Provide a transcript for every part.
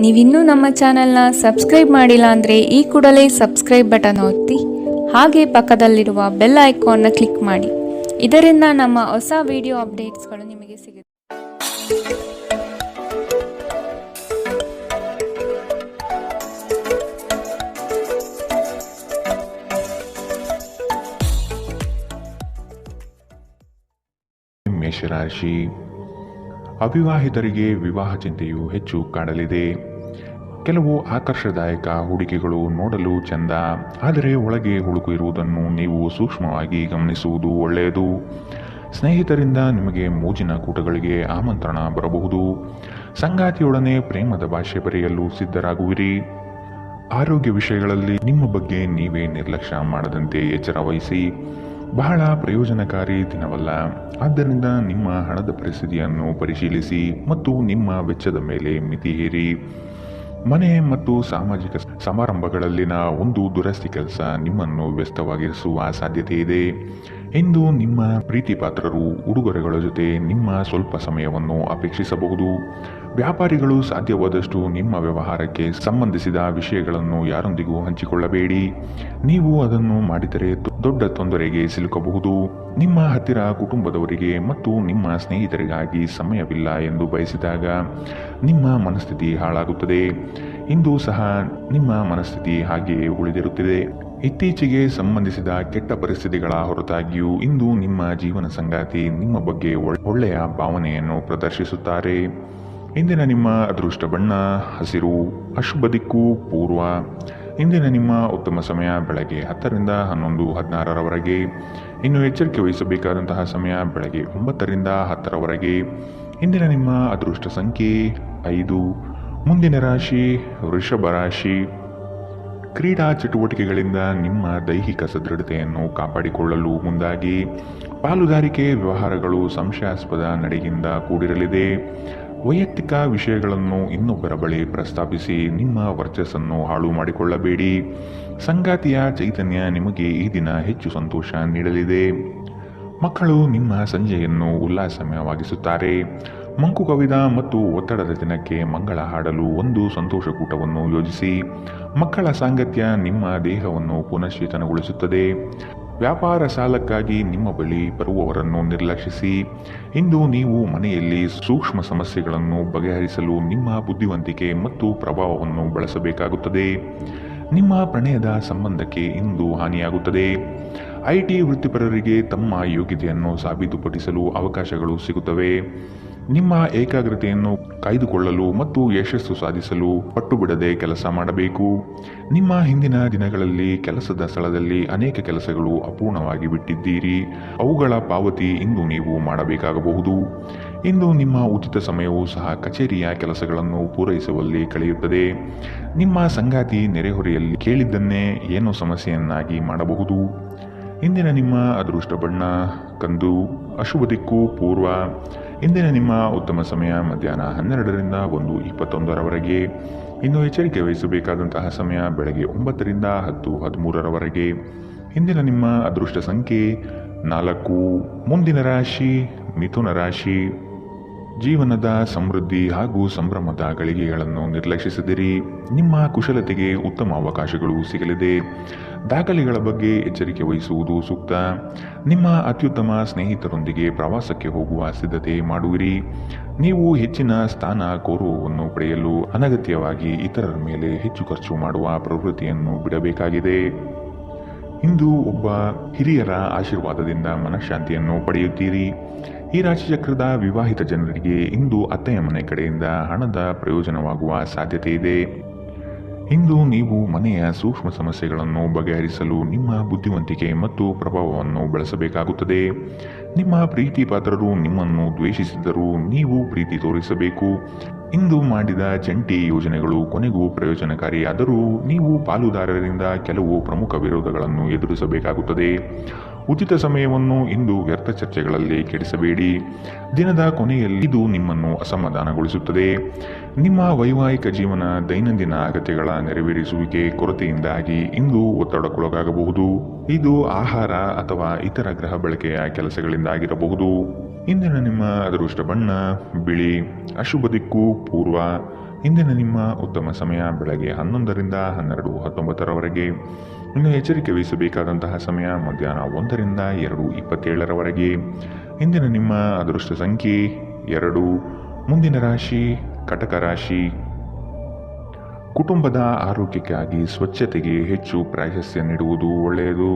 ನೀವಿನ್ನೂ ನಮ್ಮ ಚಾನೆಲ್ನ ಸಬ್ಸ್ಕ್ರೈಬ್ ಮಾಡಿಲ್ಲ ಅಂದರೆ ಈ ಕೂಡಲೇ ಸಬ್ಸ್ಕ್ರೈಬ್ ಬಟನ್ ಒತ್ತಿ ಹಾಗೆ ಪಕ್ಕದಲ್ಲಿರುವ ಬೆಲ್ ಐಕಾನ್ನ ಕ್ಲಿಕ್ ಮಾಡಿ. ಇದರಿಂದ ನಮ್ಮ ಹೊಸ ವಿಡಿಯೋ ಅಪ್ಡೇಟ್ಸ್ಗಳು ನಿಮಗೆ ಸಿಗುತ್ತೆ. ಮೇಷರಾಶಿ, ಅವಿವಾಹಿತರಿಗೆ ವಿವಾಹ ಚಿಂತೆಯು ಹೆಚ್ಚು ಕಾಡಲಿದೆ. ಕೆಲವು ಆಕರ್ಷದಾಯಕ ಹೂಡಿಕೆಗಳು ನೋಡಲು ಚೆಂದ, ಆದರೆ ಒಳಗೆ ಹುಳುಕು ಇರುವುದನ್ನು ನೀವು ಸೂಕ್ಷ್ಮವಾಗಿ ಗಮನಿಸುವುದು ಒಳ್ಳೆಯದು. ಸ್ನೇಹಿತರಿಂದ ನಿಮಗೆ ಮೋಜಿನ ಕೂಟಗಳಿಗೆ ಆಮಂತ್ರಣ ಬರಬಹುದು. ಸಂಗಾತಿಯೊಡನೆ ಪ್ರೇಮದ ಭಾಷೆ ಬರೆಯಲು ಸಿದ್ಧರಾಗುವಿರಿ. ಆರೋಗ್ಯ ವಿಷಯಗಳಲ್ಲಿ ನಿಮ್ಮ ಬಗ್ಗೆ ನೀವೇ ನಿರ್ಲಕ್ಷ್ಯ ಮಾಡದಂತೆ ಎಚ್ಚರ ವಹಿಸಿ. ಬಹಳ ಪ್ರಯೋಜನಕಾರಿ ದಿನವಲ್ಲ, ಆದ್ದರಿಂದ ನಿಮ್ಮ ಹಣದ ಪರಿಸ್ಥಿತಿಯನ್ನು ಪರಿಶೀಲಿಸಿ ಮತ್ತು ನಿಮ್ಮ ವೆಚ್ಚದ ಮೇಲೆ ಮಿತಿ ಹೇರಿ. ಮನೆ ಮತ್ತು ಸಾಮಾಜಿಕ ಸಮಾರಂಭಗಳಲ್ಲಿನ ಒಂದು ದುರಸ್ತಿ ಕೆಲಸ ನಿಮ್ಮನ್ನು ವ್ಯಸ್ತವಾಗಿರಿಸುವ ಸಾಧ್ಯತೆ ಇದೆ. ಇಂದು ನಿಮ್ಮ ಪ್ರೀತಿ ಪಾತ್ರರು ಉಡುಗೊರೆಗಳ ಜೊತೆ ನಿಮ್ಮ ಸ್ವಲ್ಪ ಸಮಯವನ್ನು ಅಪೇಕ್ಷಿಸಬಹುದು. ವ್ಯಾಪಾರಿಗಳು ಸಾಧ್ಯವಾದಷ್ಟು ನಿಮ್ಮ ವ್ಯವಹಾರಕ್ಕೆ ಸಂಬಂಧಿಸಿದ ವಿಷಯಗಳನ್ನು ಯಾರೊಂದಿಗೂ ಹಂಚಿಕೊಳ್ಳಬೇಡಿ. ನೀವು ಅದನ್ನು ಮಾಡಿದರೆ ದೊಡ್ಡ ತೊಂದರೆಗೆ ಸಿಲುಕಬಹುದು. ನಿಮ್ಮ ಹತ್ತಿರ ಕುಟುಂಬದವರಿಗೆ ಮತ್ತು ನಿಮ್ಮ ಸ್ನೇಹಿತರಿಗಾಗಿ ಸಮಯವಿಲ್ಲ ಎಂದು ಬಯಸಿದಾಗ ನಿಮ್ಮ ಮನಸ್ಥಿತಿ ಹಾಳಾಗುತ್ತದೆ. ಇಂದು ಸಹ ನಿಮ್ಮ ಮನಸ್ಥಿತಿ ಹಾಗೆಯೇ ಉಳಿದಿರುತ್ತದೆ. ಇತ್ತೀಚೆಗೆ ಸಂಬಂಧಿಸಿದ ಕೆಟ್ಟ ಪರಿಸ್ಥಿತಿಗಳ ಹೊರತಾಗಿಯೂ ಇಂದು ನಿಮ್ಮ ಜೀವನ ಸಂಗಾತಿ ನಿಮ್ಮ ಬಗ್ಗೆ ಒಳ್ಳೆಯ ಭಾವನೆಯನ್ನು ಪ್ರದರ್ಶಿಸುತ್ತಾರೆ. ಇಂದಿನ ನಿಮ್ಮ ಅದೃಷ್ಟ ಬಣ್ಣ ಹಸಿರು, ಅಶುಭ ದಿಕ್ಕು ಪೂರ್ವ. ಇಂದಿನ ನಿಮ್ಮ ಉತ್ತಮ ಸಮಯ ಬೆಳಗ್ಗೆ 10ರಿಂದ 11:16ರವರೆಗೆ. ಇನ್ನು ಎಚ್ಚರಿಕೆ ವಹಿಸಬೇಕಾದಂತಹ ಸಮಯ ಬೆಳಗ್ಗೆ 9ರಿಂದ 10ರವರೆಗೆ. ಇಂದಿನ ನಿಮ್ಮ ಅದೃಷ್ಟ ಸಂಖ್ಯೆ 5. ಮುಂದಿನ ರಾಶಿ ವೃಷಭ ರಾಶಿ. ಕ್ರೀಡಾ ಚಟುವಟಿಕೆಗಳಿಂದ ನಿಮ್ಮ ದೈಹಿಕ ಸದೃಢತೆಯನ್ನು ಕಾಪಾಡಿಕೊಳ್ಳಲು ಮುಂದಾಗಿ. ಪಾಲುದಾರಿಕೆ ವ್ಯವಹಾರಗಳು ಸಂಶಯಾಸ್ಪದ ನಡೆಯಿಂದ ಕೂಡಿರಲಿದೆ. ವೈಯಕ್ತಿಕ ವಿಷಯಗಳನ್ನು ಇನ್ನೊಬ್ಬರ ಬಳಿ ಪ್ರಸ್ತಾಪಿಸಿ ನಿಮ್ಮ ವರ್ಚಸ್ಸನ್ನು ಹಾಳು ಮಾಡಿಕೊಳ್ಳಬೇಡಿ. ಸಂಗಾತಿಯ ಚೈತನ್ಯ ನಿಮಗೆ ಈ ದಿನ ಹೆಚ್ಚು ಸಂತೋಷ ನೀಡಲಿದೆ. ಮಕ್ಕಳು ನಿಮ್ಮ ಸಂಜೆಯನ್ನು ಉಲ್ಲಾಸಮಯವಾಗಿಸುತ್ತಾರೆ. ಮಂಕು ಕವಿದ ಮತ್ತು ಒತ್ತಡದ ದಿನಕ್ಕೆ ಮಂಗಳ ಹಾಡಲು ಒಂದು ಸಂತೋಷಕೂಟವನ್ನು ಯೋಜಿಸಿ. ಮಕ್ಕಳ ಸಾಂಗತ್ಯ ನಿಮ್ಮ ದೇಹವನ್ನು ಪುನಶ್ಚೇತನಗೊಳಿಸುತ್ತದೆ. ವ್ಯಾಪಾರ ಸಾಲಕ್ಕಾಗಿ ನಿಮ್ಮ ಬಳಿ ಬರುವವರನ್ನು ನಿರ್ಲಕ್ಷಿಸಿ. ಇಂದು ನೀವು ಮನೆಯಲ್ಲಿ ಸೂಕ್ಷ್ಮ ಸಮಸ್ಯೆಗಳನ್ನು ಬಗೆಹರಿಸಲು ನಿಮ್ಮ ಬುದ್ಧಿವಂತಿಕೆ ಮತ್ತು ಪ್ರಭಾವವನ್ನು ಬಳಸಬೇಕಾಗುತ್ತದೆ. ನಿಮ್ಮ ಪ್ರಣಯದ ಸಂಬಂಧಕ್ಕೆ ಇಂದು ಹಾನಿಯಾಗುತ್ತದೆ. ಐಟಿ ವೃತ್ತಿಪರರಿಗೆ ತಮ್ಮ ಯೋಗ್ಯತೆಯನ್ನು ಸಾಬೀತುಪಡಿಸಲು ಅವಕಾಶಗಳು ಸಿಗುತ್ತವೆ. ನಿಮ್ಮ ಏಕಾಗ್ರತೆಯನ್ನು ಕಾಯ್ದುಕೊಳ್ಳಲು ಮತ್ತು ಯಶಸ್ಸು ಸಾಧಿಸಲು ಪಟ್ಟು ಬಿಡದೆ ಕೆಲಸ ಮಾಡಬೇಕು. ನಿಮ್ಮ ಹಿಂದಿನ ದಿನಗಳಲ್ಲಿ ಕೆಲಸದ ಸ್ಥಳದಲ್ಲಿ ಅನೇಕ ಕೆಲಸಗಳು ಅಪೂರ್ಣವಾಗಿ ಬಿಟ್ಟಿದ್ದೀರಿ. ಅವುಗಳ ಪಾವತಿ ಇಂದು ನೀವು ಮಾಡಬೇಕಾಗಬಹುದು. ಇಂದು ನಿಮ್ಮ ಉಚಿತ ಸಮಯವೂ ಸಹ ಕಚೇರಿಯ ಕೆಲಸಗಳನ್ನು ಪೂರೈಸುವಲ್ಲಿ ಕಳೆಯುತ್ತದೆ. ನಿಮ್ಮ ಸಂಗಾತಿ ನೆರೆಹೊರೆಯಲ್ಲಿ ಕೇಳಿದ್ದನ್ನೇ ಏನೋ ಸಮಸ್ಯೆಯನ್ನಾಗಿ ಮಾಡಬಹುದು. ಇಂದಿನ ನಿಮ್ಮ ಅದೃಷ್ಟ ಬಣ್ಣ ಕಂದು, ಅಶುಭ ದಿಕ್ಕು ಪೂರ್ವ. ಇಂದಿನ ನಿಮ್ಮ ಉತ್ತಮ ಸಮಯ ಮಧ್ಯಾಹ್ನ 12ರಿಂದ 1:21ರವರೆಗೆ. ಇನ್ನು ಎಚ್ಚರಿಕೆ ವಹಿಸಬೇಕಾದಂತಹ ಸಮಯ ಬೆಳಗ್ಗೆ 9ರಿಂದ 10:13ರವರೆಗೆ. ಇಂದಿನ ನಿಮ್ಮ ಅದೃಷ್ಟ ಸಂಖ್ಯೆ 4. ಮುಂದಿನ ರಾಶಿ ಮಿಥುನ ರಾಶಿ. ಜೀವನದ ಸಮೃದ್ಧಿ ಹಾಗೂ ಸಂಭ್ರಮದ ಗಳಿಗೆಗಳನ್ನು ನಿರ್ಲಕ್ಷಿಸಿದಿರಿ. ನಿಮ್ಮ ಕುಶಲತೆಗೆ ಉತ್ತಮ ಅವಕಾಶಗಳು ಸಿಗಲಿದೆ. ದಾಖಲೆಗಳ ಬಗ್ಗೆ ಎಚ್ಚರಿಕೆ ವಹಿಸುವುದು ಸೂಕ್ತ. ನಿಮ್ಮ ಅತ್ಯುತ್ತಮ ಸ್ನೇಹಿತರೊಂದಿಗೆ ಪ್ರವಾಸಕ್ಕೆ ಹೋಗುವ ಸಿದ್ಧತೆ ಮಾಡುವಿರಿ. ನೀವು ಹೆಚ್ಚಿನ ಸ್ಥಾನ ಗೌರವವನ್ನು ಪಡೆಯಲು ಅನಗತ್ಯವಾಗಿ ಇತರರ ಮೇಲೆ ಹೆಚ್ಚು ಖರ್ಚು ಮಾಡುವ ಪ್ರವೃತ್ತಿಯನ್ನು ಬಿಡಬೇಕಾಗಿದೆ. ಇಂದು ಒಬ್ಬ ಹಿರಿಯರ ಆಶೀರ್ವಾದದಿಂದ ಮನಃಶಾಂತಿಯನ್ನು ಪಡೆಯುತ್ತೀರಿ. ಈ ರಾಶಿಚಕ್ರದ ವಿವಾಹಿತ ಜನರಿಗೆ ಇಂದು ಅತ್ತೆಯ ಮನೆ ಕಡೆಯಿಂದ ಹಣದ ಪ್ರಯೋಜನವಾಗುವ ಸಾಧ್ಯತೆ ಇದೆ. ಇಂದು ನೀವು ಮನೆಯ ಸೂಕ್ಷ್ಮ ಸಮಸ್ಯೆಗಳನ್ನು ಬಗೆಹರಿಸಲು ನಿಮ್ಮ ಬುದ್ಧಿವಂತಿಕೆ ಮತ್ತು ಪ್ರಭಾವವನ್ನು ಬಳಸಬೇಕಾಗುತ್ತದೆ. ನಿಮ್ಮ ಪ್ರೀತಿ ಪಾತ್ರರು ನಿಮ್ಮನ್ನು ದ್ವೇಷಿಸಿದರೂ ನೀವು ಪ್ರೀತಿ ತೋರಿಸಬೇಕು. ಇಂದು ಮಾಡಿದ ಜಂಟಿ ಯೋಜನೆಗಳು ಕೊನೆಗೂ ಪ್ರಯೋಜನಕಾರಿಯಾದರೂ ನೀವು ಪಾಲುದಾರರಿಂದ ಕೆಲವು ಪ್ರಮುಖ ವಿರೋಧಗಳನ್ನು ಎದುರಿಸಬೇಕಾಗುತ್ತದೆ. ಉಚಿತ ಸಮಯವನ್ನು ಇಂದು ವ್ಯರ್ಥ ಚರ್ಚೆಗಳಲ್ಲಿ ಕೆಡಿಸಬೇಡಿ. ದಿನದ ಕೊನೆಯಲ್ಲಿ ಇದು ನಿಮ್ಮನ್ನು ಅಸಮಾಧಾನಗೊಳಿಸುತ್ತದೆ. ನಿಮ್ಮ ವೈವಾಹಿಕ ಜೀವನ ದೈನಂದಿನ ಅಗತ್ಯಗಳ ನೆರವೇರಿಸುವಿಕೆ ಕೊರತೆಯಿಂದಾಗಿ ಇಂದು ಒತ್ತಡಕ್ಕೊಳಗಾಗಬಹುದು. ಇದು ಆಹಾರ ಅಥವಾ ಇತರ ಗೃಹ ಬಳಕೆಯ ಕೆಲಸಗಳಿಂದಾಗಿರಬಹುದು. ಇಂದಿನ ನಿಮ್ಮ ಅದೃಷ್ಟ ಬಣ್ಣ ಬಿಳಿ. ಅಶುಭ ದಿಕ್ಕು ಪೂರ್ವ. ಇಂದಿನ ನಿಮ್ಮ ಉತ್ತಮ ಸಮಯ ಬೆಳಗ್ಗೆ 11ರಿಂದ 12:19 ಇನ್ನು ಎಚ್ಚರಿಕೆ ವಹಿಸಬೇಕಾದಂತಹ ಸಮಯ ಮಧ್ಯಾಹ್ನ 1ರಿಂದ 2:27 ಇಂದಿನ ನಿಮ್ಮ ಅದೃಷ್ಟ ಸಂಖ್ಯೆ 2. ಮುಂದಿನ ರಾಶಿ ಕಟಕ ರಾಶಿ. ಕುಟುಂಬದ ಆರೋಗ್ಯಕ್ಕಾಗಿ ಸ್ವಚ್ಛತೆಗೆ ಹೆಚ್ಚು ಪ್ರಾಶಸ್ತ್ಯ ನೀಡುವುದು ಒಳ್ಳೆಯದು.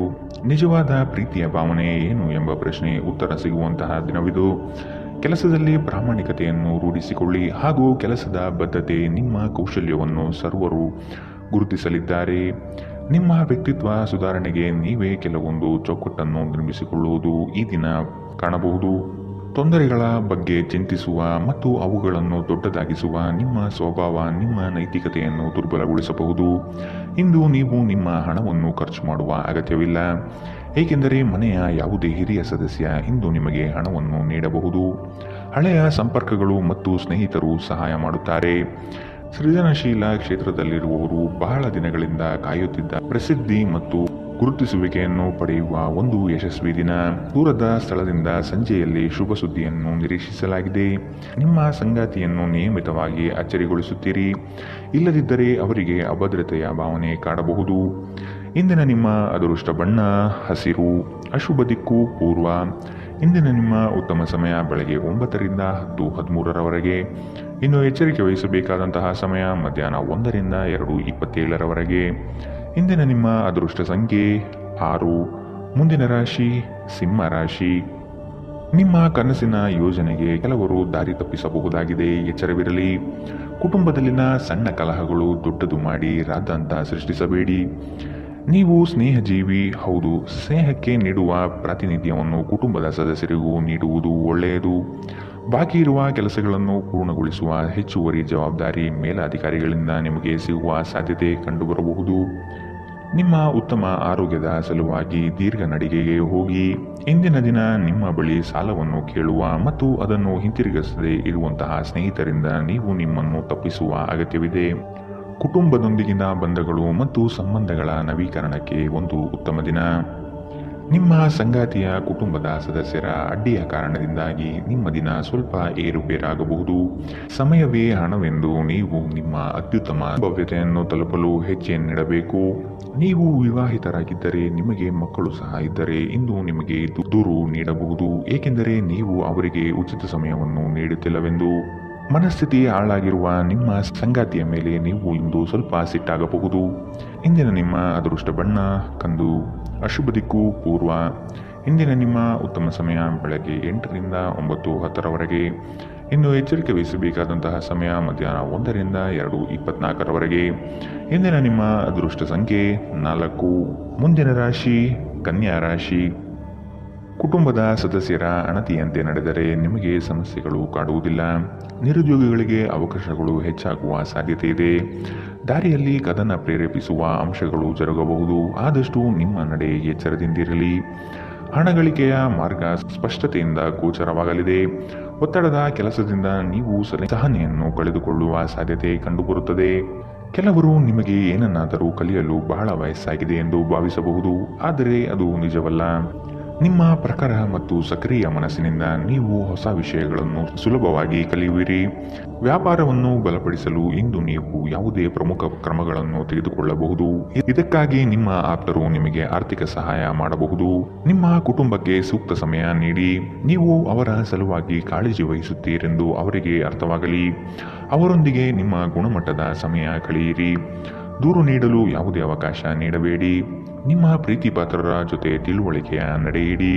ನಿಜವಾದ ಪ್ರೀತಿಯ ಭಾವನೆ ಏನು ಎಂಬ ಪ್ರಶ್ನೆ ಉತ್ತರ ಸಿಗುವಂತಹ ದಿನವಿದು. ಕೆಲಸದಲ್ಲಿ ಪ್ರಾಮಾಣಿಕತೆಯನ್ನು ರೂಢಿಸಿಕೊಳ್ಳಿ ಹಾಗೂ ಕೆಲಸದ ಬದ್ಧತೆ ನಿಮ್ಮ ಕೌಶಲ್ಯವನ್ನು ಸರ್ವರು ಗುರುತಿಸಲಿದ್ದಾರೆ. ನಿಮ್ಮ ವ್ಯಕ್ತಿತ್ವ ಸುಧಾರಣೆಗೆ ನೀವೇ ಕೆಲವೊಂದು ಚೌಕಟ್ಟನ್ನು ನಿರ್ಮಿಸಿಕೊಳ್ಳುವುದು ಈ ದಿನ ಕಾಣಬಹುದು. ತೊಂದರೆಗಳ ಬಗ್ಗೆ ಚಿಂತಿಸುವ ಮತ್ತು ಅವುಗಳನ್ನು ದೊಡ್ಡದಾಗಿಸುವ ನಿಮ್ಮ ಸ್ವಭಾವ ನಿಮ್ಮ ನೈತಿಕತೆಯನ್ನು ದುರ್ಬಲಗೊಳಿಸಬಹುದು. ಇಂದು ನೀವು ನಿಮ್ಮ ಹಣವನ್ನು ಖರ್ಚು ಮಾಡುವ ಅಗತ್ಯವಿಲ್ಲ, ಏಕೆಂದರೆ ಮನೆಯ ಯಾವುದೇ ಹಿರಿಯ ಸದಸ್ಯ ಇಂದು ನಿಮಗೆ ಹಣವನ್ನು ನೀಡಬಹುದು. ಹಳೆಯ ಸಂಪರ್ಕಗಳು ಮತ್ತು ಸ್ನೇಹಿತರು ಸಹಾಯ ಮಾಡುತ್ತಾರೆ. ಸೃಜನಶೀಲ ಕ್ಷೇತ್ರದಲ್ಲಿರುವವರು ಬಹಳ ದಿನಗಳಿಂದ ಕಾಯುತ್ತಿದ್ದ ಪ್ರಸಿದ್ಧಿ ಮತ್ತು ಗುರುತಿಸುವಿಕೆಯನ್ನು ಪಡೆಯುವ ಒಂದು ಯಶಸ್ವಿ ದಿನ. ದೂರದ ಸ್ಥಳದಿಂದ ಸಂಜೆಯಲ್ಲಿ ಶುಭ ಸುದ್ದಿಯನ್ನು ನಿರೀಕ್ಷಿಸಲಾಗಿದೆ. ನಿಮ್ಮ ಸಂಗಾತಿಯನ್ನು ನಿಯಮಿತವಾಗಿ ಅಚ್ಚರಿಗೊಳಿಸುತ್ತೀರಿ, ಇಲ್ಲದಿದ್ದರೆ ಅವರಿಗೆ ಅಭದ್ರತೆಯ ಭಾವನೆ ಕಾಡಬಹುದು. ಇಂದಿನ ನಿಮ್ಮ ಅದೃಷ್ಟ ಬಣ್ಣ ಹಸಿರು. ಅಶುಭ ದಿಕ್ಕು ಪೂರ್ವ. ಇಂದಿನ ನಿಮ್ಮ ಉತ್ತಮ ಸಮಯ ಬೆಳಗ್ಗೆ 9ರಿಂದ 10:13 ಇನ್ನು ಎಚ್ಚರಿಕೆ ವಹಿಸಬೇಕಾದಂತಹ ಸಮಯ ಮಧ್ಯಾಹ್ನ 1ರಿಂದ 2:27 ಇಂದಿನ ನಿಮ್ಮ ಅದೃಷ್ಟ ಸಂಖ್ಯೆ 6. ಮುಂದಿನ ರಾಶಿ ಸಿಂಹ ರಾಶಿ. ನಿಮ್ಮ ಕನಸಿನ ಯೋಜನೆಗೆ ಕೆಲವರು ದಾರಿ ತಪ್ಪಿಸಬಹುದಾಗಿದೆ, ಎಚ್ಚರವಿರಲಿ. ಕುಟುಂಬದಲ್ಲಿನ ಸಣ್ಣ ಕಲಹಗಳು ದೊಡ್ಡದು ಮಾಡಿ ರಾದ್ಧಾಂತ ಸೃಷ್ಟಿಸಬೇಡಿ. ನೀವು ಸ್ನೇಹಜೀವಿ ಹೌದು. ಸ್ನೇಹಕ್ಕೆ ನೀಡುವ ಪ್ರಾತಿನಿಧ್ಯವನ್ನು ಕುಟುಂಬದ ಸದಸ್ಯರಿಗೂ ನೀಡುವುದು ಒಳ್ಳೆಯದು. ಬಾಕಿ ಇರುವ ಕೆಲಸಗಳನ್ನು ಪೂರ್ಣಗೊಳಿಸುವ ಹೆಚ್ಚುವರಿ ಜವಾಬ್ದಾರಿ ಮೇಲಾಧಿಕಾರಿಗಳಿಂದ ನಿಮಗೆ ಸಿಗುವ ಸಾಧ್ಯತೆ ಕಂಡುಬರಬಹುದು. ನಿಮ್ಮ ಉತ್ತಮ ಆರೋಗ್ಯದ ಸಲುವಾಗಿ ದೀರ್ಘ ನಡಿಗೆಗೆ ಹೋಗಿ. ಇಂದಿನ ದಿನ ನಿಮ್ಮ ಬಳಿ ಸಾಲವನ್ನು ಕೇಳುವ ಮತ್ತು ಅದನ್ನು ಹಿಂತಿರುಗಿಸದೆ ಇರುವಂತಹ ಸ್ನೇಹಿತರಿಂದ ನೀವು ನಿಮ್ಮನ್ನು ತಪ್ಪಿಸುವ ಅಗತ್ಯವಿದೆ. ಕುಟುಂಬದೊಂದಿಗಿನ ಬಂಧಗಳು ಮತ್ತು ಸಂಬಂಧಗಳ ನವೀಕರಣಕ್ಕೆ ಒಂದು ಉತ್ತಮ ದಿನ. ನಿಮ್ಮ ಸಂಗಾತಿಯ ಕುಟುಂಬದ ಸದಸ್ಯರ ಅಡ್ಡಿಯ ಕಾರಣದಿಂದಾಗಿ ನಿಮ್ಮ ದಿನ ಸ್ವಲ್ಪ ಏರುಪೇರಾಗಬಹುದು. ಸಮಯವೇ ಹಣವೆಂದು ನೀವು ನಿಮ್ಮ ಅತ್ಯುತ್ತಮ ಭವ್ಯತೆಯನ್ನು ತಲುಪಲು ಹೆಜ್ಜೆಯನ್ನಿಡಬೇಕು. ನೀವು ವಿವಾಹಿತರಾಗಿದ್ದರೆ ನಿಮಗೆ ಮಕ್ಕಳು ಸಹ ಇದ್ದರೆ ಇಂದು ನಿಮಗೆ ದೂರು ನೀಡಬಹುದು, ಏಕೆಂದರೆ ನೀವು ಅವರಿಗೆ ಉಚಿತ ಸಮಯವನ್ನು ನೀಡುತ್ತಿಲ್ಲವೆಂದು. ಮನಸ್ಥಿತಿ ಹಾಳಾಗಿರುವ ನಿಮ್ಮ ಸಂಗಾತಿಯ ಮೇಲೆ ನೀವು ಇಂದು ಸ್ವಲ್ಪ ಸಿಟ್ಟಾಗಬಹುದು. ಇಂದಿನ ನಿಮ್ಮ ಅದೃಷ್ಟ ಬಣ್ಣ ಕಂದು. ಅಶುಭ ದಿಕ್ಕು ಪೂರ್ವ. ಇಂದಿನ ನಿಮ್ಮ ಉತ್ತಮ ಸಮಯ ಬೆಳಗ್ಗೆ 8ರಿಂದ 9:10 ಇನ್ನು ಎಚ್ಚರಿಕೆ ವಹಿಸಬೇಕಾದಂತಹ ಸಮಯ ಮಧ್ಯಾಹ್ನ 1ರಿಂದ 2:24 ಇಂದಿನ ನಿಮ್ಮ ಅದೃಷ್ಟ ಸಂಖ್ಯೆ 4. ಮುಂದಿನ ರಾಶಿ ಕನ್ಯಾ ರಾಶಿ. ಕುಟುಂಬದ ಸದಸ್ಯರ ಅಣತಿಯಂತೆ ನಡೆದರೆ ನಿಮಗೆ ಸಮಸ್ಯೆಗಳು ಕಾಡುವುದಿಲ್ಲ. ನಿರುದ್ಯೋಗಿಗಳಿಗೆ ಅವಕಾಶಗಳು ಹೆಚ್ಚಾಗುವ ಸಾಧ್ಯತೆ ಇದೆ. ದಾರಿಯಲ್ಲಿ ಕದನ ಪ್ರೇರೇಪಿಸುವ ಅಂಶಗಳು ಜರುಗಬಹುದು, ಆದಷ್ಟು ನಿಮ್ಮ ನಡೆ ಎಚ್ಚರದಿಂದಿರಲಿ. ಹಣಗಳಿಕೆಯ ಮಾರ್ಗ ಸ್ಪಷ್ಟತೆಯಿಂದ ಗೋಚರವಾಗಲಿದೆ. ಒತ್ತಡದ ಕೆಲಸದಿಂದ ನೀವು ಸಹನೆಯನ್ನು ಕಳೆದುಕೊಳ್ಳುವ ಸಾಧ್ಯತೆ ಕಂಡುಬರುತ್ತದೆ. ಕೆಲವರು ನಿಮಗೆ ಏನನ್ನಾದರೂ ಕಲಿಯಲು ಬಹಳ ವಯಸ್ಸಾಗಿದೆ ಎಂದು ಭಾವಿಸಬಹುದು, ಆದರೆ ಅದು ನಿಜವಲ್ಲ. ನಿಮ್ಮ ಪ್ರಖರ ಮತ್ತು ಸಕ್ರಿಯ ಮನಸ್ಸಿನಿಂದ ನೀವು ಹೊಸ ವಿಷಯಗಳನ್ನು ಸುಲಭವಾಗಿ ಕಲಿಯುವಿರಿ. ವ್ಯಾಪಾರವನ್ನು ಬಲಪಡಿಸಲು ಇಂದು ನೀವು ಯಾವುದೇ ಪ್ರಮುಖ ಕ್ರಮಗಳನ್ನು ತೆಗೆದುಕೊಳ್ಳಬಹುದು. ಇದಕ್ಕಾಗಿ ನಿಮ್ಮ ಆಪ್ತರು ನಿಮಗೆ ಆರ್ಥಿಕ ಸಹಾಯ ಮಾಡಬಹುದು. ನಿಮ್ಮ ಕುಟುಂಬಕ್ಕೆ ಸೂಕ್ತ ಸಮಯ ನೀಡಿ. ನೀವು ಅವರ ಸಲುವಾಗಿ ಕಾಳಜಿ ವಹಿಸುತ್ತೀರೆಂದು ಅವರಿಗೆ ಅರ್ಥವಾಗಲಿ. ಅವರೊಂದಿಗೆ ನಿಮ್ಮ ಗುಣಮಟ್ಟದ ಸಮಯ ಕಳೆಯಿರಿ. ದೂರು ನೀಡಲು ಯಾವುದೇ ಅವಕಾಶ ನೀಡಬೇಡಿ. ನಿಮ್ಮ ಪ್ರೀತಿ ಪಾತ್ರರ ಜೊತೆ ತಿಳುವಳಿಕೆಯ ನಡೆಯಿರಿ.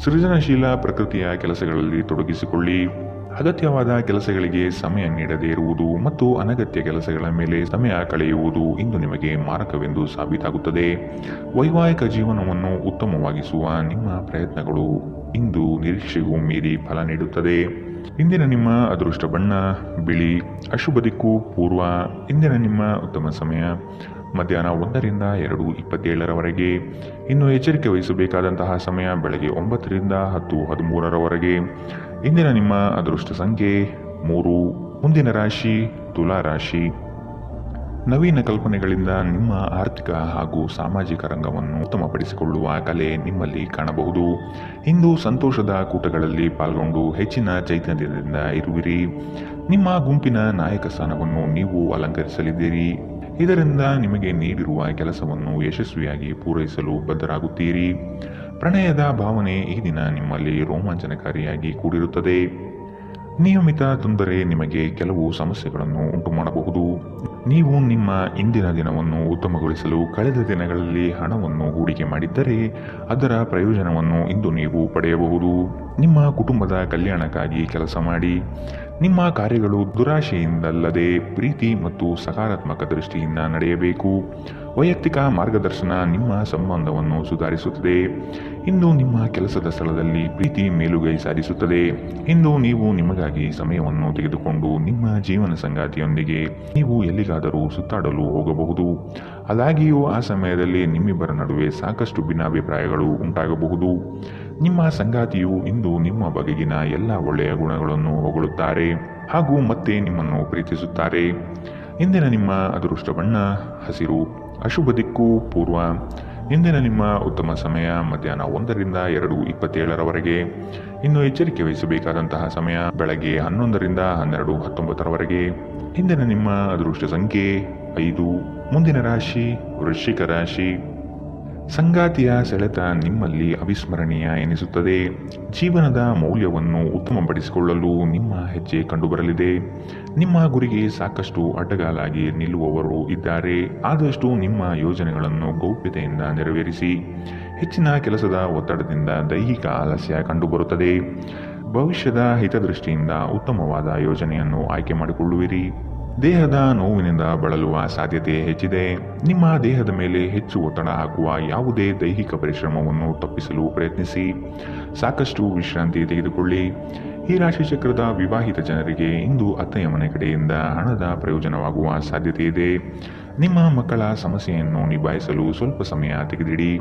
ಸೃಜನಶೀಲ ಪ್ರಕೃತಿಯ ಕೆಲಸಗಳಲ್ಲಿ ತೊಡಗಿಸಿಕೊಳ್ಳಿ. ಅಗತ್ಯವಾದ ಕೆಲಸಗಳಿಗೆ ಸಮಯ ನೀಡದೇ ಇರುವುದು ಮತ್ತು ಅನಗತ್ಯ ಕೆಲಸಗಳ ಮೇಲೆ ಸಮಯ ಕಳೆಯುವುದು ಇಂದು ನಿಮಗೆ ಮಾರಕವೆಂದು ಸಾಬೀತಾಗುತ್ತದೆ. ವೈವಾಹಿಕ ಜೀವನವನ್ನು ಉತ್ತಮವಾಗಿಸುವ ನಿಮ್ಮ ಪ್ರಯತ್ನಗಳು ಇಂದು ನಿರೀಕ್ಷೆಗೂ ಮೀರಿ ಫಲ ನೀಡುತ್ತದೆ. ಇಂದಿನ ನಿಮ್ಮ ಅದೃಷ್ಟ ಬಣ್ಣ ಬಿಳಿ. ಅಶುಭ ದಿಕ್ಕು ಪೂರ್ವ. ಇಂದಿನ ನಿಮ್ಮ ಉತ್ತಮ ಸಮಯ ಮಧ್ಯಾಹ್ನ 1ರಿಂದ 2:27 ಇನ್ನು ಎಚ್ಚರಿಕೆ ವಹಿಸಬೇಕಾದಂತಹ ಸಮಯ ಬೆಳಗ್ಗೆ 9ರಿಂದ 10:13 ಇಂದಿನ ನಿಮ್ಮ ಅದೃಷ್ಟ ಸಂಖ್ಯೆ 3. ಮುಂದಿನ ರಾಶಿ ತುಲಾ ರಾಶಿ. ನವೀನ ಕಲ್ಪನೆಗಳಿಂದ ನಿಮ್ಮ ಆರ್ಥಿಕ ಹಾಗೂ ಸಾಮಾಜಿಕ ರಂಗವನ್ನು ಉತ್ತಮಪಡಿಸಿಕೊಳ್ಳುವ ಕಲೆ ನಿಮ್ಮಲ್ಲಿ ಕಾಣಬಹುದು. ಇಂದು ಸಂತೋಷದ ಕೂಟಗಳಲ್ಲಿ ಪಾಲ್ಗೊಂಡು ಹೆಚ್ಚಿನ ಚೈತನ್ಯದಿಂದ ಇರುವಿರಿ. ನಿಮ್ಮ ಗುಂಪಿನ ನಾಯಕ ಸ್ಥಾನವನ್ನು ನೀವು ಅಲಂಕರಿಸಲಿದ್ದೀರಿ. ಇದರಿಂದ ನಿಮಗೆ ನೀಡಿರುವ ಕೆಲಸವನ್ನು ಯಶಸ್ವಿಯಾಗಿ ಪೂರೈಸಲು ಬದ್ಧರಾಗುತ್ತೀರಿ. ಪ್ರಣಯದ ಭಾವನೆ ಈ ದಿನ ನಿಮ್ಮಲ್ಲಿ ರೋಮಾಂಚನಕಾರಿಯಾಗಿ ಕೂಡಿರುತ್ತದೆ. ನಿಯಮಿತ ತೊಂದರೆ ನಿಮಗೆ ಕೆಲವು ಸಮಸ್ಯೆಗಳನ್ನು ಉಂಟು ಮಾಡಬಹುದು. ನೀವು ನಿಮ್ಮ ಇಂದಿನ ದಿನವನ್ನು ಉತ್ತಮಗೊಳಿಸಲು ಕಳೆದ ದಿನಗಳಲ್ಲಿ ಹಣವನ್ನು ಹೂಡಿಕೆ ಮಾಡಿದ್ದರೆ ಅದರ ಪ್ರಯೋಜನವನ್ನು ಇಂದು ನೀವು ಪಡೆಯಬಹುದು. ನಿಮ್ಮ ಕುಟುಂಬದ ಕಲ್ಯಾಣಕ್ಕಾಗಿ ಕೆಲಸ ಮಾಡಿ. ನಿಮ್ಮ ಕಾರ್ಯಗಳು ದುರಾಶೆಯಿಂದಲ್ಲದೆ ಪ್ರೀತಿ ಮತ್ತು ಸಕಾರಾತ್ಮಕ ದೃಷ್ಟಿಯಿಂದ ನಡೆಯಬೇಕು. ವೈಯಕ್ತಿಕ ಮಾರ್ಗದರ್ಶನ ನಿಮ್ಮ ಸಂಬಂಧವನ್ನು ಸುಧಾರಿಸುತ್ತದೆ. ಇಂದು ನಿಮ್ಮ ಕೆಲಸದ ಸ್ಥಳದಲ್ಲಿ ಪ್ರೀತಿ ಮೇಲುಗೈ ಸಾಧಿಸುತ್ತದೆ. ಇಂದು ನೀವು ನಿಮಗಾಗಿ ಸಮಯವನ್ನು ತೆಗೆದುಕೊಂಡು ನಿಮ್ಮ ಜೀವನ ಸಂಗಾತಿಯೊಂದಿಗೆ ನೀವು ಎಲ್ಲಿಗಾದರೂ ಸುತ್ತಾಡಲು ಹೋಗಬಹುದು. ಆದಾಗ್ಯೂ ಆ ಸಮಯದಲ್ಲಿ ನಿಮ್ಮಿಬ್ಬರ ನಡುವೆ ಸಾಕಷ್ಟು ಭಿನ್ನಾಭಿಪ್ರಾಯಗಳು ಉಂಟಾಗಬಹುದು. ನಿಮ್ಮ ಸಂಗಾತಿಯು ಇಂದು ನಿಮ್ಮ ಬಗೆಗಿನ ಎಲ್ಲ ಒಳ್ಳೆಯ ಗುಣಗಳನ್ನು ಹೊಗಳುತ್ತಾರೆ ಹಾಗೂ ಮತ್ತೆ ನಿಮ್ಮನ್ನು ಪ್ರೀತಿಸುತ್ತಾರೆ. ಇಂದಿನ ನಿಮ್ಮ ಅದೃಷ್ಟ ಬಣ್ಣ ಹಸಿರು. ಅಶುಭ ದಿಕ್ಕು ಪೂರ್ವ. ಇಂದಿನ ನಿಮ್ಮ ಉತ್ತಮ ಸಮಯ ಮಧ್ಯಾಹ್ನ 1ರಿಂದ 2:27 ಇನ್ನು ಎಚ್ಚರಿಕೆ ವಹಿಸಬೇಕಾದಂತಹ ಸಮಯ ಬೆಳಗ್ಗೆ 11ರಿಂದ 12:19 ಇಂದಿನ ನಿಮ್ಮ ಅದೃಷ್ಟ ಸಂಖ್ಯೆ 5. ಮುಂದಿನ ರಾಶಿ ವೃಶ್ಚಿಕ ರಾಶಿ. ಸಂಗಾತಿಯ ಸೆಳೆತ ನಿಮ್ಮಲ್ಲಿ ಅವಿಸ್ಮರಣೀಯ ಎನಿಸುತ್ತದೆ. ಜೀವನದ ಮೌಲ್ಯವನ್ನು ಉತ್ತಮಪಡಿಸಿಕೊಳ್ಳಲು ನಿಮ್ಮ ಹೆಜ್ಜೆ ಕಂಡುಬರಲಿದೆ. ನಿಮ್ಮ ಗುರಿಗೆ ಸಾಕಷ್ಟು ಅಡ್ಡಗಾಲಾಗಿ ನಿಲ್ಲುವವರು ಇದ್ದಾರೆ. ಆದಷ್ಟು ನಿಮ್ಮ ಯೋಜನೆಗಳನ್ನು ಗೌಪ್ಯತೆಯಿಂದ ನೆರವೇರಿಸಿ. ಹೆಚ್ಚಿನ ಕೆಲಸದ ಒತ್ತಡದಿಂದ ದೈಹಿಕ ಆಲಸ್ಯ ಕಂಡುಬರುತ್ತದೆ. ಭವಿಷ್ಯದ ಹಿತದೃಷ್ಟಿಯಿಂದ ಉತ್ತಮವಾದ ಯೋಜನೆಯನ್ನು ಆಯ್ಕೆ ಮಾಡಿಕೊಳ್ಳುವಿರಿ. ದೇಹದ ನೋವಿನಿಂದ ಬಳಲುವ ಸಾಧ್ಯತೆ ಹೆಚ್ಚಿದೆ. ನಿಮ್ಮ ದೇಹದ ಮೇಲೆ ಹೆಚ್ಚು ಒತ್ತಡ ಹಾಕುವ ಯಾವುದೇ ದೈಹಿಕ ಪರಿಶ್ರಮವನ್ನು ತಪ್ಪಿಸಲು ಪ್ರಯತ್ನಿಸಿ. ಸಾಕಷ್ಟು ವಿಶ್ರಾಂತಿ ತೆಗೆದುಕೊಳ್ಳಿ. ಈ ರಾಶಿಚಕ್ರದ ವಿವಾಹಿತ ಜನರಿಗೆ ಇಂದು ಅತ್ತೆಯ ಮನೆ ಕಡೆಯಿಂದ ಹಣದ ಪ್ರಯೋಜನವಾಗುವ ಸಾಧ್ಯತೆ ಇದೆ. ನಿಮ್ಮ ಮಕ್ಕಳ ಸಮಸ್ಯೆಯನ್ನು ನಿಭಾಯಿಸಲು ಸ್ವಲ್ಪ ಸಮಯ ತೆಗೆದಿಡಿ.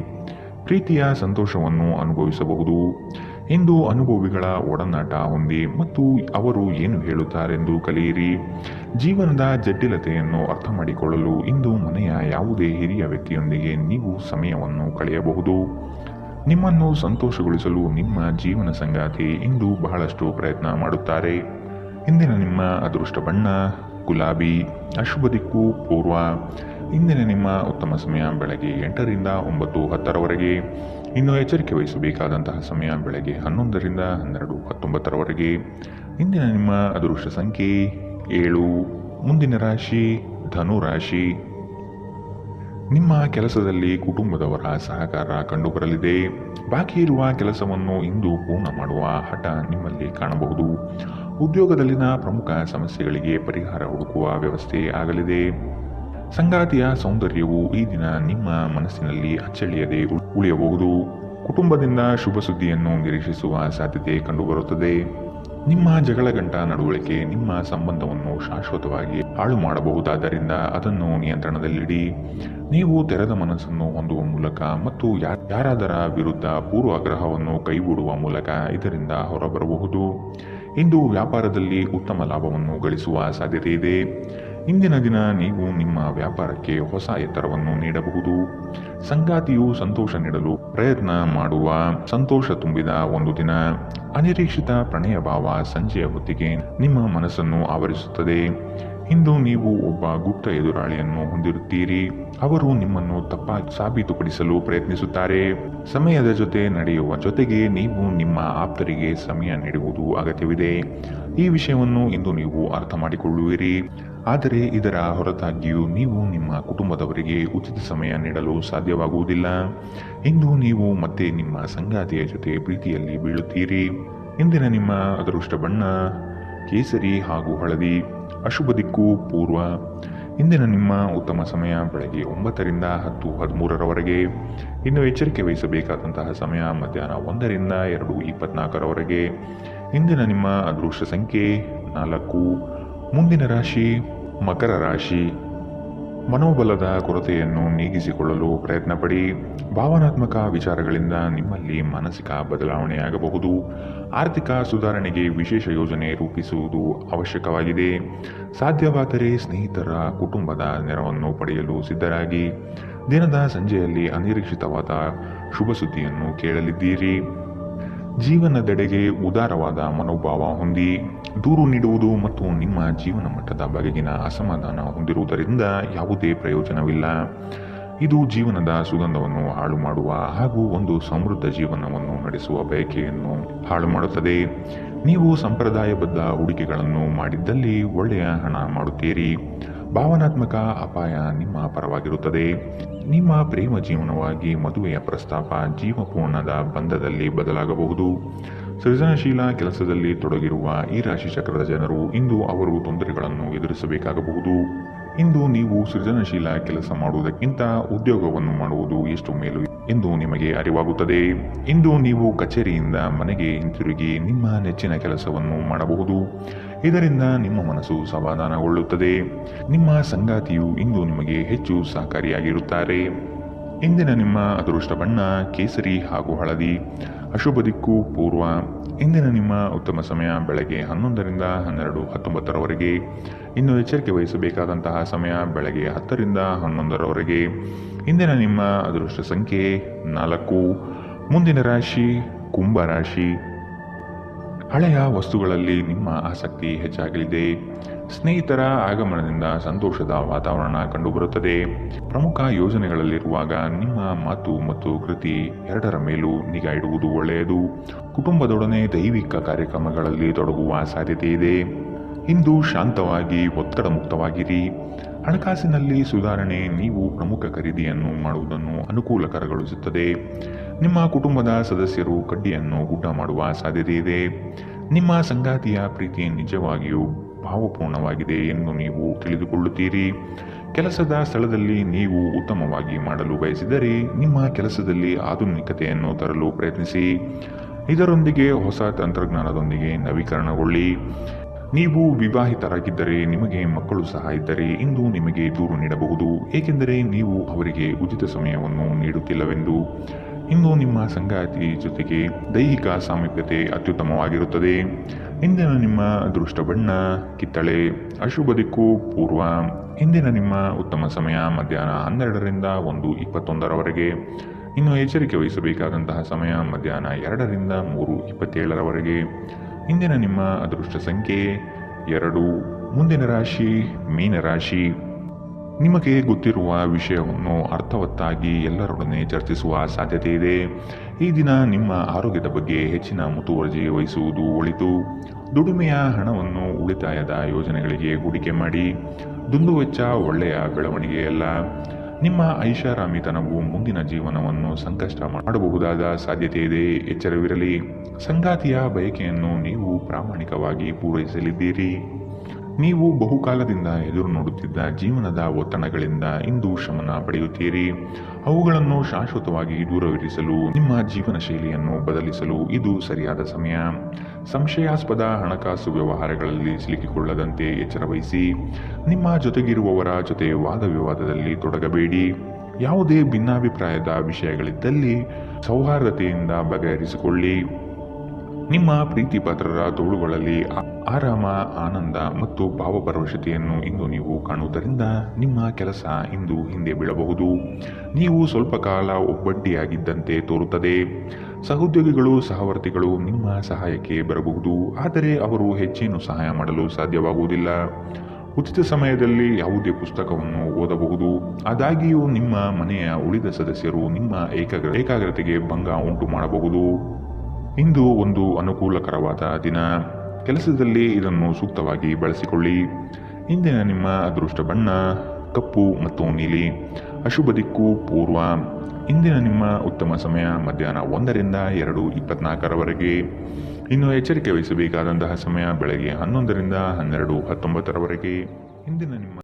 ಪ್ರೀತಿಯ ಸಂತೋಷವನ್ನು ಅನುಭವಿಸಬಹುದು. ಇಂದು ಅನುಭವಿಗಳ ಒಡನಾಟ ಹೊಂದಿ ಮತ್ತು ಅವರು ಏನು ಹೇಳುತ್ತಾರೆಂದು ಕಲಿಯಿರಿ. ಜೀವನದ ಜಟಿಲತೆಯನ್ನು ಅರ್ಥ ಮಾಡಿಕೊಳ್ಳಲು ಇಂದು ಮನೆಯ ಯಾವುದೇ ಹಿರಿಯ ವ್ಯಕ್ತಿಯೊಂದಿಗೆ ನೀವು ಸಮಯವನ್ನು ಕಳೆಯಬಹುದು. ನಿಮ್ಮನ್ನು ಸಂತೋಷಗೊಳಿಸಲು ನಿಮ್ಮ ಜೀವನ ಸಂಗಾತಿ ಇಂದು ಬಹಳಷ್ಟು ಪ್ರಯತ್ನ ಮಾಡುತ್ತಾರೆ. ಇಂದಿನ ನಿಮ್ಮ ಅದೃಷ್ಟ ಬಣ್ಣ ಗುಲಾಬಿ. ಅಶುಭ ದಿಕ್ಕು ಪೂರ್ವ. ಇಂದಿನ ನಿಮ್ಮ ಉತ್ತಮ ಸಮಯ ಬೆಳಗ್ಗೆ 8ರಿಂದ 9:10 ಇನ್ನು ಎಚ್ಚರಿಕೆ ವಹಿಸಬೇಕಾದಂತಹ ಸಮಯ ಬೆಳಗ್ಗೆ 11ರಿಂದ 12:19 ಇಂದಿನ ನಿಮ್ಮ ಅದೃಷ್ಟ ಸಂಖ್ಯೆ 7. ಮುಂದಿನ ರಾಶಿ ಧನು ರಾಶಿ. ನಿಮ್ಮ ಕೆಲಸದಲ್ಲಿ ಕುಟುಂಬದವರ ಸಹಕಾರ ಕಂಡುಬರಲಿದೆ. ಬಾಕಿ ಇರುವ ಕೆಲಸವನ್ನು ಇಂದು ಪೂರ್ಣ ಮಾಡುವ ಹಠ ನಿಮ್ಮಲ್ಲಿ ಕಾಣಬಹುದು. ಉದ್ಯೋಗದಲ್ಲಿನ ಪ್ರಮುಖ ಸಮಸ್ಯೆಗಳಿಗೆ ಪರಿಹಾರ ಹುಡುಕುವ ವ್ಯವಸ್ಥೆ ಆಗಲಿದೆ. ಸಂಗಾತಿಯ ಸೌಂದರ್ಯವು ಈ ದಿನ ನಿಮ್ಮ ಮನಸ್ಸಿನಲ್ಲಿ ಅಚ್ಚಳಿಯದೆ ಉಳಿಯಬಹುದು. ಕುಟುಂಬದಿಂದ ಶುಭ ಸುದ್ದಿಯನ್ನು ನಿರೀಕ್ಷಿಸುವ ಸಾಧ್ಯತೆ ಕಂಡುಬರುತ್ತದೆ. ನಿಮ್ಮ ಜಗಳಗಂಟ ನಡವಳಿಕೆ ನಿಮ್ಮ ಸಂಬಂಧವನ್ನು ಶಾಶ್ವತವಾಗಿ ಹಾಳು ಮಾಡಬಹುದಾದ್ದರಿಂದ ಅದನ್ನು ನಿಯಂತ್ರಣದಲ್ಲಿಡಿ. ನೀವು ತೆರೆದ ಮನಸ್ಸನ್ನು ಹೊಂದುವ ಮೂಲಕ ಮತ್ತು ಯಾರಾದರ ವಿರುದ್ಧ ಪೂರ್ವಾಗ್ರಹವನ್ನು ಕೈಬಿಡುವ ಮೂಲಕ ಇದರಿಂದ ಹೊರಬರಬಹುದು. ಇಂದು ವ್ಯಾಪಾರದಲ್ಲಿ ಉತ್ತಮ ಲಾಭವನ್ನು ಗಳಿಸುವ ಸಾಧ್ಯತೆ ಇದೆ. ಇಂದಿನ ದಿನ ನೀವು ನಿಮ್ಮ ವ್ಯಾಪಾರಕ್ಕೆ ಹೊಸ ಎತ್ತರವನ್ನು ನೀಡಬಹುದು. ಸಂಗಾತಿಯು ಸಂತೋಷ ನೀಡಲು ಪ್ರಯತ್ನ ಮಾಡುವ ಸಂತೋಷ ತುಂಬಿದ ಒಂದು ದಿನ. ಅನಿರೀಕ್ಷಿತ ಪ್ರಣಯ ಭಾವ ಸಂಜೆಯ ಹೊತ್ತಿಗೆ ನಿಮ್ಮ ಮನಸ್ಸನ್ನು ಆವರಿಸುತ್ತದೆ. ಇಂದು ನೀವು ಒಬ್ಬ ಗುಪ್ತ ಎದುರಾಳಿಯನ್ನು ಹೊಂದಿರುತ್ತೀರಿ. ಅವರು ನಿಮ್ಮನ್ನು ತಪ್ಪಾಗಿ ಸಾಬೀತುಪಡಿಸಲು ಪ್ರಯತ್ನಿಸುತ್ತಾರೆ. ಸಮಯದ ಜೊತೆ ನಡೆಯುವ ಜೊತೆಗೆ ನೀವು ನಿಮ್ಮ ಆಪ್ತರಿಗೆ ಸಮಯ ನೀಡುವುದು ಅಗತ್ಯವಿದೆ. ಈ ವಿಷಯವನ್ನು ಇಂದು ನೀವು ಅರ್ಥ ಮಾಡಿಕೊಳ್ಳುವಿರಿ. ಆದರೆ ಇದರ ಹೊರತಾಗಿಯೂ ನೀವು ನಿಮ್ಮ ಕುಟುಂಬದವರಿಗೆ ಉಚಿತ ಸಮಯ ನೀಡಲು ಸಾಧ್ಯವಾಗುವುದಿಲ್ಲ. ಇಂದು ನೀವು ಮತ್ತೆ ನಿಮ್ಮ ಸಂಗಾತಿಯ ಜೊತೆ ಪ್ರೀತಿಯಲ್ಲಿ ಬೀಳುತ್ತೀರಿ. ಇಂದಿನ ನಿಮ್ಮ ಅದೃಷ್ಟ ಬಣ್ಣ ಕೇಸರಿ ಹಾಗೂ ಹಳದಿ. ಅಶುಭ ದಿಕ್ಕು ಪೂರ್ವ. ಇಂದಿನ ನಿಮ್ಮ ಉತ್ತಮ ಸಮಯ ಬೆಳಗ್ಗೆ 9ರಿಂದ 10:13 ಇನ್ನು ಎಚ್ಚರಿಕೆ ವಹಿಸಬೇಕಾದಂತಹ ಸಮಯ ಮಧ್ಯಾಹ್ನ 1ರಿಂದ 2:24 ಇಂದಿನ ನಿಮ್ಮ ಅದೃಷ್ಟ ಸಂಖ್ಯೆ 4. ಮುಂದಿನ ರಾಶಿ ಮಕರ ರಾಶಿ. ಮನೋಬಲದ ಕೊರತೆಯನ್ನು ನೀಗಿಸಿಕೊಳ್ಳಲು ಪ್ರಯತ್ನಪಡಿ. ಭಾವನಾತ್ಮಕ ವಿಚಾರಗಳಿಂದ ನಿಮ್ಮಲ್ಲಿ ಮಾನಸಿಕ ಬದಲಾವಣೆಯಾಗಬಹುದು. ಆರ್ಥಿಕ ಸುಧಾರಣೆಗೆ ವಿಶೇಷ ಯೋಜನೆ ರೂಪಿಸುವುದು ಅವಶ್ಯಕವಾಗಿದೆ. ಸಾಧ್ಯವಾದರೆ ಸ್ನೇಹಿತರ ಕುಟುಂಬದ ನೆರವನ್ನು ಪಡೆಯಲು ಸಿದ್ಧರಾಗಿ. ದಿನದ ಸಂಜೆಯಲ್ಲಿ ಅನಿರೀಕ್ಷಿತವಾದ ಶುಭ ಸುದ್ದಿಯನ್ನು ಕೇಳಲಿದ್ದೀರಿ. ಜೀವನದೆಡೆಗೆ ಉದಾರವಾದ ಮನೋಭಾವ ಹೊಂದಿ. ದೂರು ನೀಡುವುದು ಮತ್ತು ನಿಮ್ಮ ಜೀವನ ಮಟ್ಟದ ಬಗೆಗಿನ ಅಸಮಾಧಾನ ಹೊಂದಿರುವುದರಿಂದ ಯಾವುದೇ ಪ್ರಯೋಜನವಿಲ್ಲ. ಇದು ಜೀವನದ ಸುಗಂಧವನ್ನು ಹಾಳು ಮಾಡುವ ಹಾಗೂ ಒಂದು ಸಮೃದ್ಧ ಜೀವನವನ್ನು ನಡೆಸುವ ಬಯಕೆಯನ್ನು ಹಾಳು ಮಾಡುತ್ತದೆ. ನೀವು ಸಂಪ್ರದಾಯಬದ್ಧ ಹೂಡಿಕೆಗಳನ್ನು ಮಾಡಿದ್ದಲ್ಲಿ ಒಳ್ಳೆಯ ಹಣ ಮಾಡುತ್ತೀರಿ. ಭಾವನಾತ್ಮಕ ಅಪಾಯ ನಿಮ್ಮ ಪರವಾಗಿರುತ್ತದೆ. ನಿಮ್ಮ ಪ್ರೇಮ ಜೀವನವಾಗಿ ಮದುವೆಯ ಪ್ರಸ್ತಾಪ ಜೀವಪೂರ್ಣದ ಬಂಧದಲ್ಲಿ ಬದಲಾಗಬಹುದು. ಸೃಜನಶೀಲ ಕೆಲಸದಲ್ಲಿ ತೊಡಗಿರುವ ಈ ರಾಶಿ ಚಕ್ರದ ಜನರು ಇಂದು ಅವರು ತೊಂದರೆಗಳನ್ನು ಎದುರಿಸಬೇಕಾಗಬಹುದು. ಇಂದು ನೀವು ಸೃಜನಶೀಲ ಕೆಲಸ ಮಾಡುವುದಕ್ಕಿಂತ ಉದ್ಯೋಗವನ್ನು ಮಾಡುವುದು ಎಷ್ಟು ಮೇಲು ಎಂದು ನಿಮಗೆ ಅರಿವಾಗುತ್ತದೆ. ಇಂದು ನೀವು ಕಚೇರಿಯಿಂದ ಮನೆಗೆ ಹಿಂತಿರುಗಿ ನಿಮ್ಮ ನೆಚ್ಚಿನ ಕೆಲಸವನ್ನು ಮಾಡಬಹುದು. ಇದರಿಂದ ನಿಮ್ಮ ಮನಸ್ಸು ಸಮಾಧಾನಗೊಳ್ಳುತ್ತದೆ. ನಿಮ್ಮ ಸಂಗಾತಿಯು ಇಂದು ನಿಮಗೆ ಹೆಚ್ಚು ಸಹಕಾರಿಯಾಗಿರುತ್ತಾರೆ. ಇಂದಿನ ನಿಮ್ಮ ಅದೃಷ್ಟ ಬಣ್ಣ ಕೇಸರಿ ಹಾಗೂ ಹಳದಿ. ಅಶುಭ ದಿಕ್ಕು ಪೂರ್ವ. ಇಂದಿನ ನಿಮ್ಮ ಉತ್ತಮ ಸಮಯ ಬೆಳಗ್ಗೆ 11ರಿಂದ 12:19 ಇನ್ನು ಎಚ್ಚರಿಕೆ ವಹಿಸಬೇಕಾದಂತಹ ಸಮಯ ಬೆಳಗ್ಗೆ 10ರಿಂದ 11ರವರೆಗೆ. ಇಂದಿನ ನಿಮ್ಮ ಅದೃಷ್ಟ ಸಂಖ್ಯೆ 4. ಮುಂದಿನ ರಾಶಿ ಕುಂಭ ರಾಶಿ. ಹಳೆಯ ವಸ್ತುಗಳಲ್ಲಿ ನಿಮ್ಮ ಆಸಕ್ತಿ ಹೆಚ್ಚಾಗಲಿದೆ. ಸ್ನೇಹಿತರ ಆಗಮನದಿಂದ ಸಂತೋಷದ ವಾತಾವರಣ ಕಂಡುಬರುತ್ತದೆ. ಪ್ರಮುಖ ಯೋಜನೆಗಳಲ್ಲಿರುವಾಗ ನಿಮ್ಮ ಮಾತು ಮತ್ತು ಕೃತಿ ಎರಡರ ಮೇಲೂ ನಿಗಾ ಇಡುವುದು ಒಳ್ಳೆಯದು. ಕುಟುಂಬದೊಡನೆ ದೈವಿಕ ಕಾರ್ಯಕ್ರಮಗಳಲ್ಲಿ ತೊಡಗುವ ಸಾಧ್ಯತೆ ಇದೆ. ಇಂದು ಶಾಂತವಾಗಿ ಒತ್ತಡ ಮುಕ್ತವಾಗಿರಿ. ಹಣಕಾಸಿನಲ್ಲಿ ಸುಧಾರಣೆ. ನೀವು ಪ್ರಮುಖ ಖರೀದಿಯನ್ನು ಮಾಡುವುದನ್ನು ಅನುಕೂಲಕರಗೊಳಿಸುತ್ತದೆ. ನಿಮ್ಮ ಕುಟುಂಬದ ಸದಸ್ಯರು ಕಡ್ಡಿಯನ್ನು ಗುಡ್ಡ ಮಾಡುವ ಸಾಧ್ಯತೆ ಇದೆ. ನಿಮ್ಮ ಸಂಗಾತಿಯ ಪ್ರೀತಿ ನಿಜವಾಗಿಯೂ ಭಾವಪೂರ್ಣವಾಗಿದೆ ಎಂದು ನೀವು ತಿಳಿದುಕೊಳ್ಳುತ್ತೀರಿ. ಕೆಲಸದ ಸ್ಥಳದಲ್ಲಿ ನೀವು ಉತ್ತಮವಾಗಿ ಮಾಡಲು ಬಯಸಿದರೆ ನಿಮ್ಮ ಕೆಲಸದಲ್ಲಿ ಆಧುನಿಕತೆಯನ್ನು ತರಲು ಪ್ರಯತ್ನಿಸಿ. ಇದರೊಂದಿಗೆ ಹೊಸ ತಂತ್ರಜ್ಞಾನದೊಂದಿಗೆ ನವೀಕರಣಗೊಳ್ಳಿ. ನೀವು ವಿವಾಹಿತರಾಗಿದ್ದರೆ ನಿಮಗೆ ಮಕ್ಕಳು ಸಹ ಇದ್ದರೆ ಇಂದು ನಿಮಗೆ ದೂರು ನೀಡಬಹುದು, ಏಕೆಂದರೆ ನೀವು ಅವರಿಗೆ ಉಚಿತ ಸಮಯವನ್ನು ನೀಡುತ್ತಿಲ್ಲವೆಂದು. ಇಂದು ನಿಮ್ಮ ಸಂಗಾತಿ ಜೊತೆಗೆ ದೈಹಿಕ ಸಾಮೀಪ್ಯತೆ ಅತ್ಯುತ್ತಮವಾಗಿರುತ್ತದೆ. ಇಂದಿನ ನಿಮ್ಮ ಅದೃಷ್ಟ ಬಣ್ಣ ಕಿತ್ತಳೆ. ಅಶುಭ ದಿಕ್ಕು ಪೂರ್ವ. ಇಂದಿನ ನಿಮ್ಮ ಉತ್ತಮ ಸಮಯ ಮಧ್ಯಾಹ್ನ 12ರಿಂದ 1:21ರವರೆಗೆ. ಇನ್ನು ಎಚ್ಚರಿಕೆ ವಹಿಸಬೇಕಾದಂತಹ ಸಮಯ ಮಧ್ಯಾಹ್ನ 2ರಿಂದ 3:27ರವರೆಗೆ. ಇಂದಿನ ನಿಮ್ಮ ಅದೃಷ್ಟ ಸಂಖ್ಯೆ 2. ಮುಂದಿನ ರಾಶಿ ಮೀನರಾಶಿ. ನಿಮಗೆ ಗೊತ್ತಿರುವ ವಿಷಯವನ್ನು ಅರ್ಥವತ್ತಾಗಿ ಎಲ್ಲರೊಡನೆ ಚರ್ಚಿಸುವ ಸಾಧ್ಯತೆ ಇದೆ. ಈ ದಿನ ನಿಮ್ಮ ಆರೋಗ್ಯದ ಬಗ್ಗೆ ಹೆಚ್ಚಿನ ಮುತುವರ್ಜಿ ವಹಿಸುವುದು ಒಳಿತು. ದುಡಿಮೆಯ ಹಣವನ್ನು ಉಳಿತಾಯದ ಯೋಜನೆಗಳಿಗೆ ಹೂಡಿಕೆ ಮಾಡಿ. ದುಂದುವೆಚ್ಚ ಒಳ್ಳೆಯ ಬೆಳವಣಿಗೆಯಲ್ಲ. ನಿಮ್ಮ ಐಷಾರಾಮಿತನವು ಮುಂದಿನ ಜೀವನವನ್ನು ಸಂಕಷ್ಟ ಮಾಡಬಹುದಾದ ಸಾಧ್ಯತೆ ಇದೆ. ಎಚ್ಚರವಿರಲಿ. ಸಂಗಾತಿಯ ಬಯಕೆಯನ್ನು ನೀವು ಪ್ರಾಮಾಣಿಕವಾಗಿ ಪೂರೈಸಲಿದ್ದೀರಿ. ನೀವು ಬಹುಕಾಲದಿಂದ ಎದುರು ನೋಡುತ್ತಿದ್ದ ಜೀವನದ ಒತ್ತಡಗಳಿಂದ ಇಂದು ಶಮನ ಪಡೆಯುತ್ತೀರಿ. ಅವುಗಳನ್ನು ಶಾಶ್ವತವಾಗಿ ದೂರವಿರಿಸಲು ನಿಮ್ಮ ಜೀವನ ಶೈಲಿಯನ್ನು ಬದಲಿಸಲು ಇದು ಸರಿಯಾದ ಸಮಯ. ಸಂಶಯಾಸ್ಪದ ಹಣಕಾಸು ವ್ಯವಹಾರಗಳಲ್ಲಿ ಸಿಲುಕಿಕೊಳ್ಳದಂತೆ ಎಚ್ಚರವಹಿಸಿ. ನಿಮ್ಮ ಜೊತೆಗಿರುವವರ ಜೊತೆ ವಾದ ವಿವಾದದಲ್ಲಿ ತೊಡಗಬೇಡಿ. ಯಾವುದೇ ಭಿನ್ನಾಭಿಪ್ರಾಯದ ವಿಷಯಗಳಿದ್ದಲ್ಲಿ ಸೌಹಾರ್ದತೆಯಿಂದ ಬಗೆಹರಿಸಿಕೊಳ್ಳಿ. ನಿಮ್ಮ ಪ್ರೀತಿ ಪಾತ್ರರ ತೋಳುಗಳಲ್ಲಿ ಆರಾಮ, ಆನಂದ ಮತ್ತು ಭಾವಪರವಶತೆಯನ್ನು ಇಂದು ನೀವು ಕಾಣುವುದರಿಂದ ನಿಮ್ಮ ಕೆಲಸ ಇಂದು ಹಿಂದೆ ಬೀಳಬಹುದು. ನೀವು ಸ್ವಲ್ಪ ಕಾಲ ಒಬ್ಬಟ್ಟಿಯಾಗಿದ್ದಂತೆ ತೋರುತ್ತದೆ. ಸಹೋದ್ಯೋಗಿಗಳು, ಸಹವರ್ತಿಗಳು ನಿಮ್ಮ ಸಹಾಯಕ್ಕೆ ಬರಬಹುದು, ಆದರೆ ಅವರು ಹೆಚ್ಚೇನು ಸಹಾಯ ಮಾಡಲು ಸಾಧ್ಯವಾಗುವುದಿಲ್ಲ. ಉಚಿತ ಸಮಯದಲ್ಲಿ ಯಾವುದೇ ಪುಸ್ತಕವನ್ನು ಓದಬಹುದು. ಆದಾಗ್ಯೂ ನಿಮ್ಮ ಮನೆಯ ಉಳಿದ ಸದಸ್ಯರು ನಿಮ್ಮ ಏಕಾಗ್ರತೆಗೆ ಭಂಗ ಉಂಟು ಮಾಡಬಹುದು. ಇಂದು ಒಂದು ಅನುಕೂಲಕರವಾದ ದಿನ. ಕೆಲಸದಲ್ಲಿ ಇದನ್ನು ಸೂಕ್ತವಾಗಿ ಬಳಸಿಕೊಳ್ಳಿ. ಇಂದಿನ ನಿಮ್ಮ ಅದೃಷ್ಟ ಬಣ್ಣ ಕಪ್ಪು ಮತ್ತು ನೀಲಿ. ಅಶುಭ ದಿಕ್ಕು ಪೂರ್ವ. ಇಂದಿನ ನಿಮ್ಮ ಉತ್ತಮ ಸಮಯ ಮಧ್ಯಾಹ್ನ 1ರಿಂದ 2:24ರವರೆಗೆ. ಇನ್ನು ಎಚ್ಚರಿಕೆ ವಹಿಸಬೇಕಾದಂತಹ ಸಮಯ ಬೆಳಗ್ಗೆ 11ರಿಂದ 12:19ರವರೆಗೆ. ಇಂದಿನ ನಿಮ್ಮ